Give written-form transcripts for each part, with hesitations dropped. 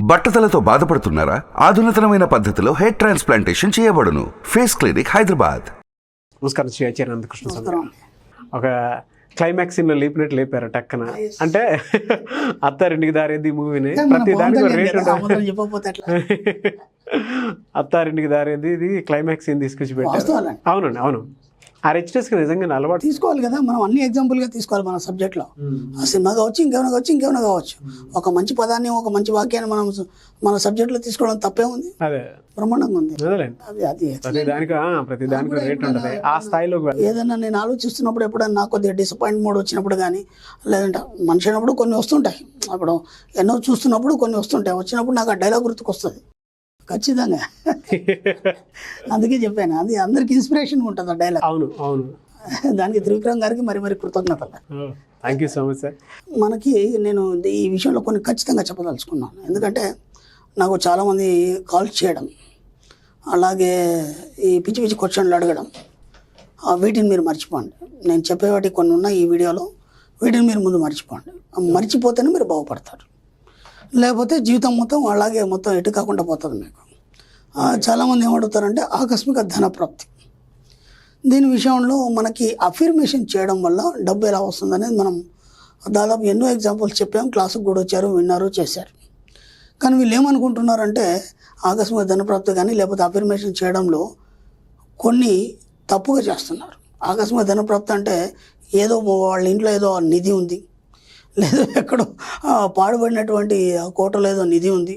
బట్టతలతో బాధపడుతున్నారా? ఆధునితనమైన పద్ధతిలో hair transplantation చేయబడును. Face clinic, Hyderabad. నమస్కారం శ్రీ ఆచార్య నందకృష్ణ స్వామి. ఒక క్లైమాక్స్ సీన్లో లేపినట్టు లేపారు టక్కన. అంటే అత్తారింటికి దారేది మూవీని ప్రతి దానికి రేట్ ఉంటుంది. అత్తారింటికి దారేది ఇది క్లైమాక్స్ సీన్ తీసుకొచ్చి పెట్టారు. అవునండి, అవును. ఆ రిచ్నెస్కి నిజంగా అలవాటు తీసుకోవాలి కదా. మనం అన్ని ఎగ్జాంపుల్గా తీసుకోవాలి మన సబ్జెక్ట్లో. ఆ సినిమా కావచ్చు, ఇంకేమైనా కావచ్చు. ఒక మంచి పదాన్ని, ఒక మంచి వాక్యాన్ని మనం మన సబ్జెక్ట్లో తీసుకోవడం తప్పే ఉంది. అదే బ్రహ్మాండంగా ఉంది. ప్రతి దానికి రేట్ ఉంటుంది ఆ స్థాయిలో. ఏదైనా నేను ఆలోచిస్తున్నప్పుడు ఎప్పుడైనా నాకు కొద్దిగా డిసప్పాయింట్ మోడ్ వచ్చినప్పుడు కానీ, లేదంటే మనిషి అయినప్పుడు కొన్ని వస్తుంటాయి. అప్పుడు ఎన్నో చూస్తున్నప్పుడు కొన్ని వస్తుంటాయి. వచ్చినప్పుడు నాకు ఆ డైలాగ్ గుర్తుకొస్తుంది ఖచ్చితంగా. అందుకే చెప్పాను, అది అందరికి ఇన్స్పిరేషన్ ఉంటుంది ఆ డైలాగ్. అవును, అవును. దానికి త్రివిక్రమ్ గారికి మరి కృతజ్ఞతలు. Thank you so much sir. మనకి నేను ఈ విషయంలో కొన్ని ఖచ్చితంగా చెప్పదలుచుకున్నాను. ఎందుకంటే నాకు చాలామంది కాల్స్ చేయడం, అలాగే ఈ పిచ్చి పిచ్చి క్వశ్చన్లు అడగడం, వీటిని మీరు మర్చిపోండి. నేను చెప్పేవాటి కొన్ని ఉన్నాయి ఈ వీడియోలో, వీటిని మీరు ముందు మర్చిపోండి. మర్చిపోతేనే మీరు బాగుపడతారు. లేకపోతే జీవితం మొత్తం అలాగే మొత్తం ఎటు కాకుండా పోతుంది మీకు. చాలామంది ఏమడుగుతారంటే ఆకస్మిక ధనప్రాప్తి. దీని విషయంలో మనకి అఫర్మేషన్ చేయడం వల్ల డబ్బు ఎలా వస్తుందనేది మనం దాదాపు ఎన్నో ఎగ్జాంపుల్స్ చెప్పాం. క్లాసుకు కూడా వచ్చారు, విన్నారు, చేశారు. కానీ వీళ్ళు ఏమనుకుంటున్నారంటే ఆకస్మిక ధనప్రాప్తి కానీ లేకపోతే అఫర్మేషన్ చేయడంలో కొన్ని తప్పుగా చేస్తున్నారు. ఆకస్మిక ధనప్రాప్తి అంటే ఏదో వాళ్ళ ఇంట్లో ఏదో నిధి ఉంది, లేదా ఎక్కడో పాడుబడినటువంటి కోటలో ఏదో నిధి ఉంది,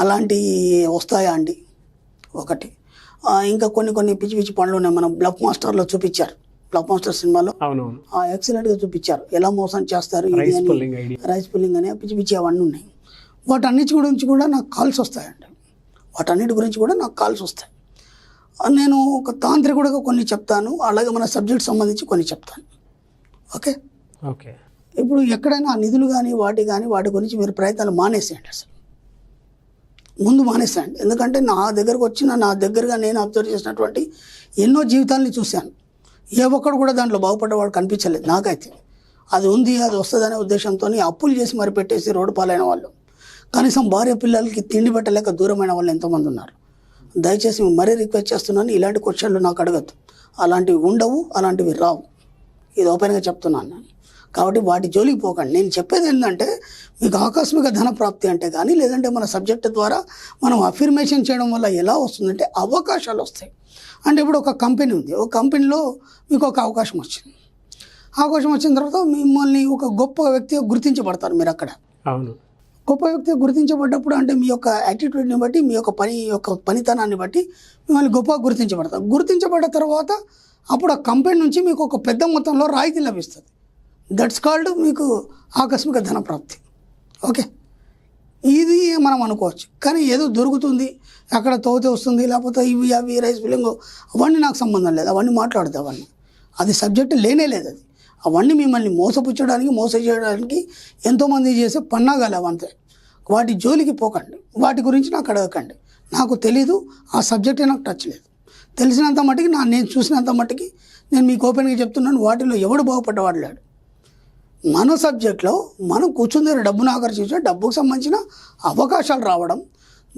అలాంటివి వస్తాయా అండి ఒకటి. ఇంకా కొన్ని పిచ్చి పిచ్చి పనులు ఉన్నాయి. మనం బ్లఫ్ మాస్టర్లో చూపించారు, బ్లఫ్ మాస్టర్ సినిమాలో ఎక్సలెంట్గా చూపించారు ఎలా మోసం చేస్తారు. రైస్ పుల్లింగ్ అనే పిచ్చి పిచ్చి అవన్నీ ఉన్నాయి. వాటన్నిటి గురించి కూడా నాకు కాల్స్ వస్తాయండి. నేను ఒక తాంత్రికుడిగా కొన్ని చెప్తాను, అలాగే మన సబ్జెక్ట్ సంబంధించి కొన్ని చెప్తాను. ఓకే. ఇప్పుడు ఎక్కడైనా ఆ నిధులు కానీ వాటి గురించి మీరు ప్రయత్నాలు మానేసేయండి. అసలు ముందు మానేసేయండి. ఎందుకంటే నా దగ్గరగా నేను అబ్జర్వ్ చేసినటువంటి ఎన్నో జీవితాలని చూశాను. ఏ ఒక్కడు కూడా దాంట్లో బాగుపడ్డవాడు కనిపించలేదు నాకైతే. అది ఉంది, అది వస్తుందనే ఉద్దేశంతో అప్పులు చేసి మరి పెట్టేసి రోడ్డు పాలైన వాళ్ళు, కనీసం భార్య పిల్లలకి తిండి పెట్టలేక దూరమైన వాళ్ళు ఎంతోమంది ఉన్నారు. దయచేసి మరీ రిక్వెస్ట్ చేస్తున్నాను, ఇలాంటి క్వశ్చన్లు నాకు అడగద్దు. అలాంటివి ఉండవు, అలాంటివి రావు. ఇది ఓపెన్గా చెప్తున్నాను నేను. కాబట్టి వాటి జోలికి పోకండి. నేను చెప్పేది ఏంటంటే మీకు ఆకస్మిక ధన ప్రాప్తి అంటే కానీ, లేదంటే మన సబ్జెక్ట్ ద్వారా మనం అఫర్మేషన్ చేయడం వల్ల ఎలా వస్తుందంటే అవకాశాలు వస్తాయి. అంటే ఇప్పుడు ఒక కంపెనీ ఉంది, ఒక కంపెనీలో మీకు ఒక అవకాశం వచ్చింది. అవకాశం వచ్చిన తర్వాత మిమ్మల్ని ఒక గొప్ప వ్యక్తిగా గుర్తించబడతారు మీరు అక్కడ. అవును. గొప్ప వ్యక్తిగా గుర్తించబడ్డప్పుడు అంటే మీ యొక్క యాటిట్యూడ్ని బట్టి, మీ యొక్క పనితనాన్ని బట్టి మిమ్మల్ని గొప్పగా గుర్తించబడతారు. గుర్తించబడ్డ తర్వాత అప్పుడు ఆ కంపెనీ నుంచి మీకు ఒక పెద్ద మొత్తంలో రాయితీ లభిస్తుంది. దట్స్ కాల్డ్ మీకు ఆకస్మిక ధన ప్రాప్తి. ఓకే, ఇది మనం అనుకోవచ్చు. కానీ ఏదో దొరుకుతుంది, అక్కడ తోతే వస్తుంది, లేకపోతే అవి రైస్ బిల్లింగ్, అవన్నీ నాకు సంబంధం లేదు. అవన్నీ మాట్లాడదు, అది సబ్జెక్ట్ లేనే లేదు. అవన్నీ మిమ్మల్ని మోసం చేయడానికి ఎంతోమంది చేసే పన్నాగాలు అవంతే. వాటి జోలికి పోకండి, వాటి గురించి నాకు అడగకండి. నాకు తెలీదు, ఆ సబ్జెక్టే నాకు టచ్ లేదు. తెలిసినంత మట్టుకి నేను చూసినంత మట్టుకి నేను మీకు ఓపెన్గా చెప్తున్నాను. వాటిలో ఎవడు బాగుపడ్డవాడు లేడు. మన సబ్జెక్ట్లో మనం కూర్చుని డబ్బును ఆకర్షించడం, డబ్బుకు సంబంధించిన అవకాశాలు రావడం,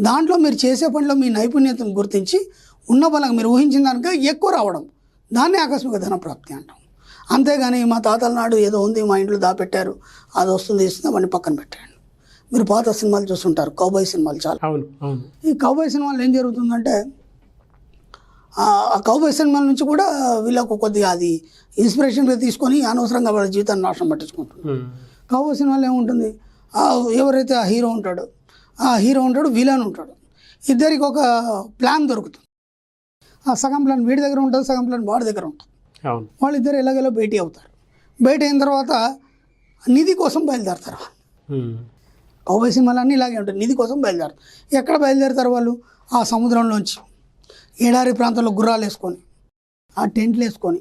దాంట్లో మీరు చేసే పనిలో మీ నైపుణ్యతను గుర్తించి ఉన్న బలంగా మీరు ఊహించిన దానిక ఎక్కువ రావడం, దాన్ని ఆకస్మిక ధన ప్రాప్తి అంటాం. అంతేగాని మా తాతల నాడు ఏదో ఉంది, మా ఇంట్లో దాపెట్టారు, అది వస్తుంది ఇస్తుంది, అవన్నీ పక్కన పెట్టండి. మీరు పాత సినిమాలు చూస్తుంటారు, కౌబాయ్ సినిమాలు చాలా. ఈ కౌబాయ్ సినిమాలు ఏం జరుగుతుందంటే ఆ కౌబాయ్ సినిమాల నుంచి కూడా వీళ్ళకు కొద్దిగా అది ఇన్స్పిరేషన్గా తీసుకొని అనవసరంగా వాళ్ళ జీవితాన్ని నాశనం పట్టించుకుంటున్నారు. కౌబాయ్ సినిమాలో ఏముంటుంది, ఎవరైతే ఆ హీరో ఉంటాడు, విలన్ ఉంటాడు, ఇద్దరికి ఒక ప్లాన్ దొరుకుతుంది. ఆ సగం ప్లాన్ వీడి దగ్గర ఉంటుంది, సగం ప్లాన్ వాడి దగ్గర ఉంటుంది. వాళ్ళిద్దరు ఎలాగెలా భేటీ అవుతారు. భేటీ అయిన తర్వాత నిధి కోసం బయలుదేరతారు. కౌబాయ్ సినిమాలన్నీ ఇలాగే ఉంటాయి, నిధి కోసం బయలుదేరతారు. ఎక్కడ బయలుదేరుతారు వాళ్ళు? ఆ సముద్రంలోంచి ఎడారి ప్రాంతంలో గుర్రాలు వేసుకొని, ఆ టెంట్లు వేసుకొని,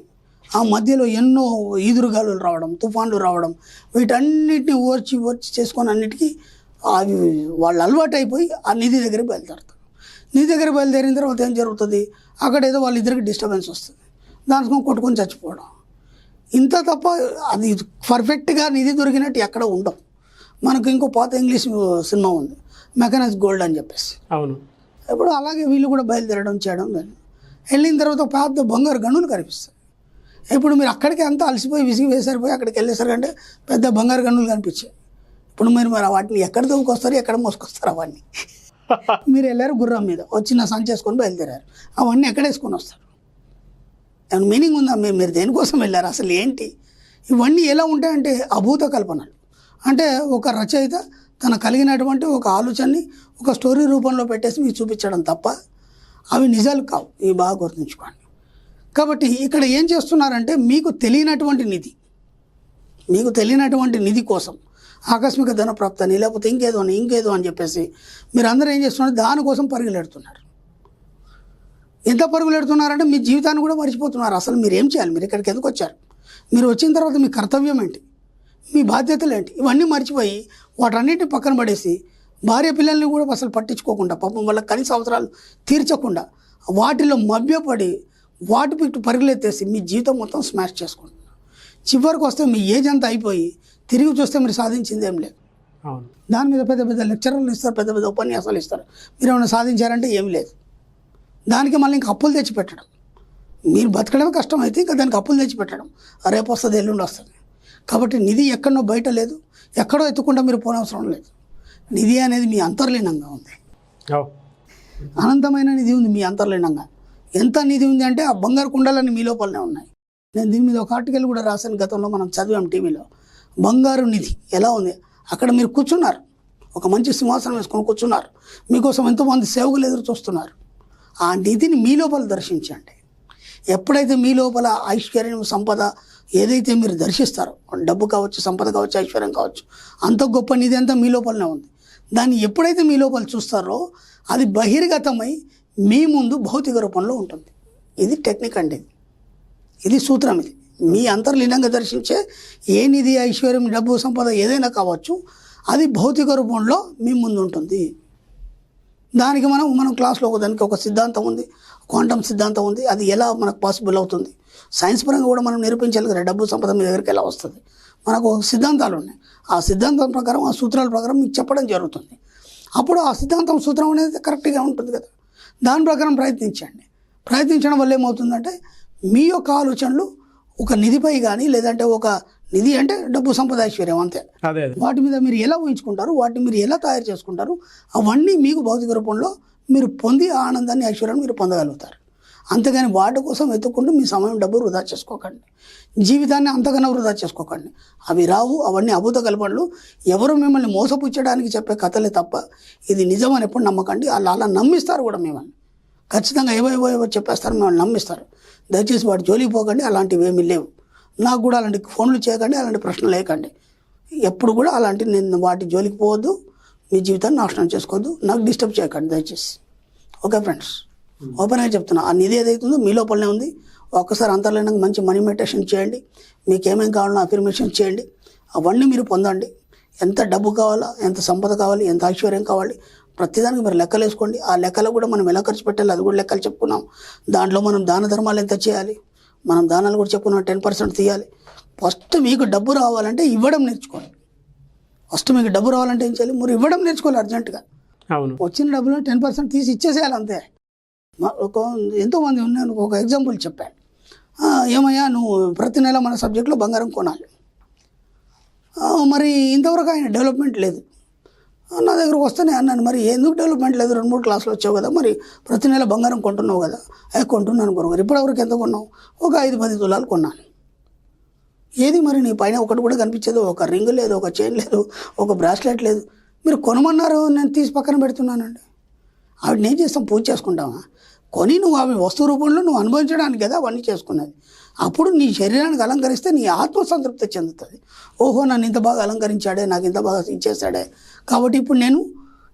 ఆ మధ్యలో ఎన్నో ఈదురుగాలులు రావడం, తుఫాన్లు రావడం, వీటన్నిటిని ఓర్చి చేసుకొని అన్నిటికీ అవి వాళ్ళు అలవాటు అయిపోయి ఆ నిధి దగ్గరికి బయలుదేరుతారు. నిధి దగ్గర బయలుదేరిన తర్వాత ఏం జరుగుతుంది, అక్కడ ఏదో వాళ్ళిద్దరికి డిస్టర్బెన్స్ వస్తుంది, దానికోసం కొట్టుకొని చచ్చిపోవడం. ఇంత తప్ప అది పర్ఫెక్ట్గా నిధి దొరికినట్టు ఎక్కడ ఉండవు. మనకు ఇంకో పాత ఇంగ్లీష్ సినిమా ఉంది, మెకనైజ్ గోల్డ్ అని చెప్పేసి. అవును. ఇప్పుడు అలాగే వీళ్ళు కూడా బయలుదేరడం చేయడం వెళ్ళిన తర్వాత పెద్ద బంగారు గనులు కనిపిస్తాయి. ఇప్పుడు మీరు అక్కడికి అంతా అలసిపోయి విసిగి వేసారిపోయి అక్కడికి వెళ్ళేసరికంటే పెద్ద బంగారు గనులు కనిపించాయి. ఇప్పుడు మరి వాటిని ఎక్కడ తవ్వుకొస్తారు, ఎక్కడ మోసుకొస్తారు అవన్నీ? మీరు వెళ్ళారు గుర్రం మీద, వచ్చిన సంచి వేసుకొని బయలుదేరారు, అవన్నీ ఎక్కడ వేసుకొని వస్తారు? ఏమైనా మీనింగ్ ఉందా? మీరు దేనికోసం వెళ్ళారు, అసలు ఏంటి? ఇవన్నీ ఎలా ఉంటాయంటే అభూత కల్పనలు. అంటే ఒక రచయిత తన కలిగినటువంటి ఒక ఆలోచనని ఒక స్టోరీ రూపంలో పెట్టేసి మీకు చూపించడం తప్ప అవి నిజాలు కావు. ఇవి బాగా గుర్తుంచుకోండి. కాబట్టి ఇక్కడ ఏం చేస్తున్నారంటే మీకు తెలియనటువంటి నిధి కోసం ఆకస్మిక ధన ప్రాప్తని లేకపోతే ఇంకేదో అని చెప్పేసి మీరు అందరూ ఏం చేస్తున్నారు, దానికోసం పరుగులెడుతున్నారు. ఎంత పరుగులెడుతున్నారంటే మీ జీవితాన్ని కూడా మర్చిపోతున్నారు. అసలు మీరు ఏం చేయాలి, మీరు ఇక్కడికి ఎందుకు వచ్చారు, మీరు వచ్చిన తర్వాత మీ కర్తవ్యం ఏంటి, మీ బాధ్యతలు ఏంటి, ఇవన్నీ మర్చిపోయి వాటన్నిటిని పక్కన పడేసి భార్య పిల్లల్ని కూడా అసలు పట్టించుకోకుండా పాపం వాళ్ళ కనీస అవసరాలు తీర్చకుండా వాటిలో మభ్యపడి వాటి పెట్టి పరుగులెత్తేసి మీ జీవితం మొత్తం స్మాష్ చేసుకుంటున్నారు. చివరికి వస్తే మీ ఏజ్ అంతా అయిపోయి తిరిగి చూస్తే మీరు సాధించింది ఏం లేదు. దాని మీద పెద్ద పెద్ద లెక్చరర్లు ఇస్తారు, పెద్ద పెద్ద ఉపన్యాసాలు ఇస్తారు, మీరు ఏమైనా సాధించారంటే ఏమి లేదు. దానికి మళ్ళీ ఇంకా అప్పులు తెచ్చిపెట్టడం, మీరు బతకడమే కష్టం అయితే ఇంకా దానికి అప్పులు తెచ్చిపెట్టడం, రేపు వస్తుంది ఎల్లుండి వస్తుంది. కాబట్టి నిధి ఎక్కడో బయట లేదు, ఎక్కడో ఎత్తుకుంటా మీరు పోనవసరం లేదు. నిధి అనేది మీ అంతర్లీనంగా ఉంది, అనంతమైన నిధి ఉంది మీ అంతర్లీనంగా. ఎంత నిధి ఉంది అంటే ఆ బంగారు కుండలన్నీ మీ లోపలనే ఉన్నాయి. నేను దీని మీద ఒక ఆర్టికల్ కూడా రాశాను, గతంలో మనం చదివాం టీవీలో. బంగారు నిధి ఎలా ఉంది, అక్కడ మీరు కూర్చున్నారు, ఒక మంచి సింహాసనం వేసుకొని కూర్చున్నారు, మీకోసం ఎంతోమంది సేవకులు ఎదురు చూస్తున్నారు. ఆ నిధిని మీ లోపల దర్శించండి. ఎప్పుడైతే మీ లోపల ఐశ్వర్యం సంపద ఏదైతే మీరు దర్శిస్తారో, డబ్బు కావచ్చు, సంపద కావచ్చు, ఐశ్వర్యం కావచ్చు, అంత గొప్ప నిధి అంతా మీ లోపలనే ఉంది. దాన్ని ఎప్పుడైతే మీ లోపల చూస్తారో అది బహిర్గతమై మీ ముందు భౌతిక రూపంలో ఉంటుంది. ఇది టెక్నిక్ అండి, ఇది సూత్రం. ఇది మీ అంతర్లీనంగా దర్శించే ఏ నిధి, ఐశ్వర్యం, డబ్బు, సంపద ఏదైనా కావచ్చు, అది భౌతిక రూపంలో మీ ముందు ఉంటుంది. దానికి మనం క్లాస్లో దానికి ఒక సిద్ధాంతం ఉంది, క్వాంటమ్ సిద్ధాంతం ఉంది. అది ఎలా మనకు పాసిబుల్ అవుతుంది, సైన్స్ పరంగా కూడా మనం నిరూపించాలి కదా. డబ్బు సంపద మీ దగ్గరికి ఎలా వస్తుంది, మనకు సిద్ధాంతాలు ఉన్నాయి. ఆ సిద్ధాంతం ప్రకారం, ఆ సూత్రాల ప్రకారం మీకు చెప్పడం జరుగుతుంది. అప్పుడు ఆ సిద్ధాంతం సూత్రం అనేది కరెక్ట్గా ఉంటుంది కదా. దాని ప్రకారం ప్రయత్నించడం వల్ల ఏమవుతుందంటే మీ యొక్క ఆలోచనలు ఒక నిధిపై కానీ, లేదంటే ఒక నిధి అంటే డబ్బు, సంపద, ఐశ్వర్యం అంతే, వాటి మీద మీరు ఎలా ఊహించుకుంటారు, వాటిని మీరు ఎలా తయారు చేసుకుంటారు, అవన్నీ మీకు భౌతిక రూపంలో మీరు పొంది ఆ ఆనందాన్ని, ఐశ్వర్యాన్ని మీరు పొందగలుగుతారు. అంతేగాని వాటి కోసం వెతుక్కుంటూ మీ సమయం, డబ్బు వృధా చేసుకోకండి, జీవితాన్ని అంతకన్నా వృధా చేసుకోకండి. అవి రావు, అవన్నీ అభూత కల్పనలు. ఎవరు మిమ్మల్ని మోసపుచ్చడానికి చెప్పే కథలే తప్ప ఇది నిజమని ఎప్పుడు నమ్మకండి. అలా నమ్మిస్తారు కూడా మిమ్మల్ని, ఖచ్చితంగా ఏవో చెప్పేస్తారు, మిమ్మల్ని నమ్మిస్తారు. దయచేసి వాటి జోలికి పోకండి, అలాంటివి ఏమీ లేవు. నాకు కూడా అలాంటి ఫోన్లు చేయకండి, అలాంటి ప్రశ్నలు లేకండి. ఎప్పుడు కూడా అలాంటి నేను వాటి జోలికి పోవద్దు, మీ జీవితాన్ని నాశనం చేసుకోవద్దు, నాకు డిస్టర్బ్ చేయకండి దయచేసి. ఓకే ఫ్రెండ్స్, ఓపెన్గా చెప్తున్నా, ఆ నిధి ఏదైతుందో మీ లోపలనే ఉంది. ఒక్కసారి అంతర్లీనంగా మంచి మనీ మెడిటేషన్ చేయండి, మీకు ఏమేమి కావాలో అఫర్మేషన్ చేయండి, అవన్నీ మీరు పొందండి. ఎంత డబ్బు కావాలా, ఎంత సంపద కావాలి, ఎంత ఐశ్వర్యం కావాలి, ప్రతిదానికి మీరు లెక్కలు వేసుకోండి. ఆ లెక్కలు కూడా మనం ఎలా ఖర్చు పెట్టాలి అది కూడా లెక్కలు చెప్పుకున్నాం. దాంట్లో మనం దాన ధర్మాలు ఎంత చేయాలి, మనం దానాలు కూడా చెప్పుకున్నాం, 10% తీయాలి. ఫస్ట్ మీకు డబ్బు రావాలంటే ఇవ్వడం నేర్చుకోండి. ఫస్ట్ మీకు డబ్బు రావాలంటే ఏం చేయాలి, మీరు ఇవ్వడం నేర్చుకోవాలి అర్జెంటుగా. వచ్చిన డబ్బులో 10% తీసి ఇచ్చేసేయాలి అంతే. ఎంతోమంది ఉన్నాను, ఒక ఎగ్జాంపుల్ చెప్పాను. ఏమయ్యా నువ్వు ప్రతి నెల మన సబ్జెక్ట్లో బంగారం కొనాలి, మరి ఇంతవరకు ఆయన డెవలప్మెంట్ లేదు. నా దగ్గరకు వస్తేనే అన్నాను, మరి ఎందుకు డెవలప్మెంట్ లేదు, 2-3 క్లాసులు వచ్చావు కదా, మరి ప్రతి నెల బంగారం కొంటున్నావు కదా. కొంటున్నాను గురుగారు. ఇప్పటివరకు ఎంత కొన్నావు? ఒక 5-10 తులాలు కొన్నాను. ఏది మరి నీ పైన ఒకటి కూడా కనిపించదు, ఒక రింగ్ లేదు, ఒక చైన్ లేదు, ఒక బ్రాస్లెట్ లేదు. మీరు కొనమన్నారు, నేను తీసి పక్కన పెడుతున్నానండి. ఆవిడ ఏం చేస్తాం, పూజ చేసుకుంటావా? కొని నువ్వు అవి వస్తు రూపంలో నువ్వు అనుభవించడానికి కదా అవన్నీ చేసుకున్నది. అప్పుడు నీ శరీరానికి అలంకరిస్తే నీ ఆత్మసంతృప్తి చెందుతుంది. ఓహో, నన్ను ఇంత బాగా అలంకరించాడే, నాకు ఇంత బాగా ఇచ్చేసాడే, కాబట్టి ఇప్పుడు నేను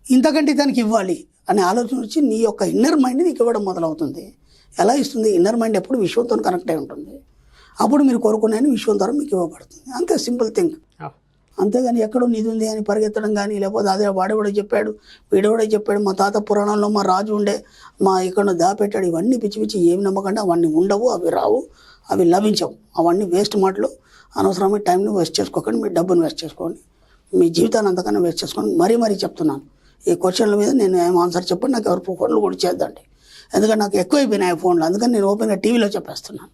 ఇంతకంటే తనకి ఇవ్వాలి అనే ఆలోచన వచ్చి నీ యొక్క ఇన్నర్ మైండ్ నీకు ఇవ్వడం మొదలవుతుంది. ఎలా ఇస్తుంది? ఇన్నర్ మైండ్ ఎప్పుడు విశ్వంతో కనెక్ట్ అయి ఉంటుంది. అప్పుడు మీరు కోరుకునే విశ్వం ద్వారా మీకు ఇవ్వబడుతుంది. అంతే, సింపుల్ థింగ్. అంతేగాని ఎక్కడో నిధి ఉంది అని పరిగెత్తడం కానీ, లేకపోతే అదే వాడేవాడే చెప్పాడు, వీడేవాడే చెప్పాడు, మా తాత పురాణంలో మా రాజు ఉండే, మా ఇక్కడ దాపెట్టాడు, ఇవన్నీ పిచ్చి పిచ్చి ఏమి నమ్మకండి. అవన్నీ ఉండవు, అవి రావు, అవి లభించవు. అవన్నీ వేస్ట్ మాటలు. అనవసరమైన టైంని వేస్ట్ చేసుకోకండి, మీ డబ్బును వేస్ట్ చేసుకోండి, మీ జీవితాన్ని అంతకన్నా వేస్ట్ చేసుకోండి. మరీ చెప్తున్నాను, ఈ క్వశ్చన్ల మీద నేను ఏం ఆన్సర్ చెప్పండి, నాకు ఎవరు ఫోన్లు కూడా చేద్దండి, ఎందుకంటే నాకు ఎక్కువైపోయినాయి ఫోన్లు, అందుకని నేను ఓపెన్గా టీవీలో చెప్పేస్తున్నాను.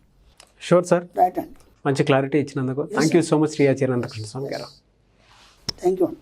షూర్ సార్, రైట్ అండి, మంచి క్లారిటీ ఇచ్చినందుకు thank you so much Shri Acharya Anantakrishna Swami garu. Thank you అండి.